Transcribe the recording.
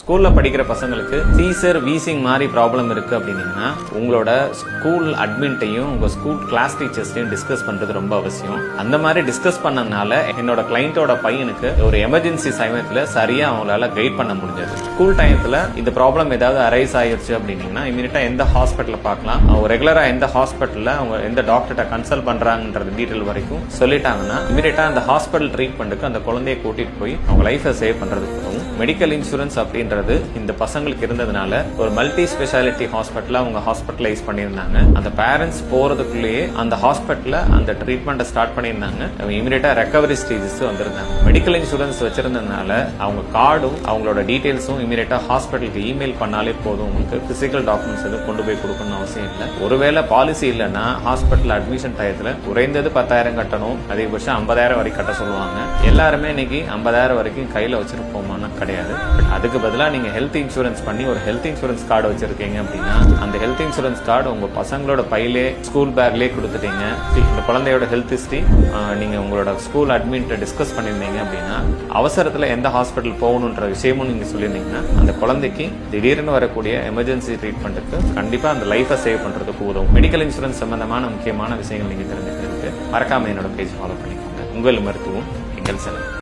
ஸ்கூல்ல படிக்கிற பசங்களுக்கு சீசர் வீசிங் மாதிரி ப்ராப்ளம் இருக்கு அப்படின்னீங்கன்னா உங்களோட ஸ்கூல் அட்மின்ட்டையும் உங்க ஸ்கூல் கிளாஸ் டீச்சர்ஸ்டையும் டிஸ்கஸ் பண்றது ரொம்ப அவசியம். அந்த மாதிரி டிஸ்கஸ் பண்ணனால என்னோட கிளைண்டோட பையனுக்கு ஒரு எமர்ஜென்சி சமயத்துல சரியா அவங்களால கைட் பண்ண முடிஞ்சது. ஸ்கூல் டைம்ல இந்த ப்ராப்ளம் ஏதாவது அரைஸ் ஆயிருச்சு அப்படின்னீங்கன்னா இமீடியட்டா எந்த ஹாஸ்பிட்டல் பார்க்கலாம், அவங்க ரெகுலரா எந்த ஹாஸ்பிட்டல்ல அவங்க எந்த டாக்டர்கிட்ட கன்சல்ட் பண்றாங்கன்றது டீட்டெயில் வரைக்கும் சொல்லிட்டாங்கன்னா இமீடியட்டா அந்த ஹாஸ்பிட்டல் ட்ரீட்மெண்ட்டுக்கு அந்த குழந்தைய கூட்டிட்டு போய் அவங்க லைஃபை சேவ் பண்றதுக்கு உதவும். மெடிக்கல் இன்சூரன்ஸ் அப்படின்றது இந்த பசங்களுக்கு இருந்ததுனால ஒரு மல்டி ஸ்பெஷாலிட்டி ஹாஸ்பிட்டல் அவங்க ஹாஸ்பிட்டலைஸ் பண்ணியிருந்தாங்க. அந்த பேரண்ட்ஸ் போறதுக்குள்ளேயே அந்த ஹாஸ்பிட்டல்ல அந்த ட்ரீட்மெண்ட்டை ஸ்டார்ட் பண்ணியிருந்தாங்க. இமீடியட்டா ரெக்கவரி ஸ்டேஜஸ் வந்திருந்தாங்க. மெடிக்கல் இன்சூரன்ஸ் வச்சிருந்ததுனால அவங்க கார்டும் அவங்களோட டீடைல்ஸும் இமீடியட்டா ஹாஸ்பிட்டலுக்கு இமெயில் பண்ணாலே போதும். உங்களுக்கு பிசிக்கல் டாக்குமெண்ட்ஸ் எதுவும் கொண்டு போய் கொடுக்கணும்னு அவசியம் இல்லை. ஒருவேளை பாலிசி இல்லைன்னா ஹாஸ்பிட்டல் அட்மிஷன் டயத்துல குறைந்தது 10,000 கட்டணும், அதிகபட்சம் 50,000 வரைக்கும் கட்ட சொல்லுவாங்க. எல்லாருமே இன்னைக்கு 50,000 வரைக்கும் கையில வச்சிருப்போமான கிடையாது. அதுக்கு பதிலா நீங்க ஹெல்த் இன்சூரன்ஸ் பண்ணி ஒரு ஹெல்த் இன்சூரன்ஸ் கார்டு வச்சிருக்கீங்க அப்படின்னா அந்த ஹெல்த் இன்சூரன்ஸ் கார்டு உங்க பசங்களோட பையிலே ஸ்கூல் பேக்லயே கொடுத்துட்டீங்க. இந்த குழந்தையோட ஹெல்த் ஹிஸ்டரி நீங்க உங்களோட ஸ்கூல் அட்மின்ட்ட டிஸ்கஸ் பண்ணிருந்தீங்க அப்படின்னா அவசரத்துல எந்த ஹாஸ்பிட்டல் போகணுன்ற விஷயமும் நீங்க சொல்லியிருந்தீங்கன்னா அந்த குழந்தைக்கு திடீர்னு வரக்கூடிய எமர்ஜென்சி ட்ரீட்மெண்ட்டுக்கு கண்டிப்பா அந்த லைஃபை சேவ் பண்றதுக்கு உதவும். மெடிக்கல் இன்சூரன்ஸ் சம்பந்தமான முக்கியமான விஷயங்கள் நீங்க தெரிஞ்சுக்கிறதுக்கு மறக்காம என்னோட பேஜ் ஃபாலோ பண்ணிக்கோங்க. உங்கள் மருத்துவம் எங்கள் செலவு.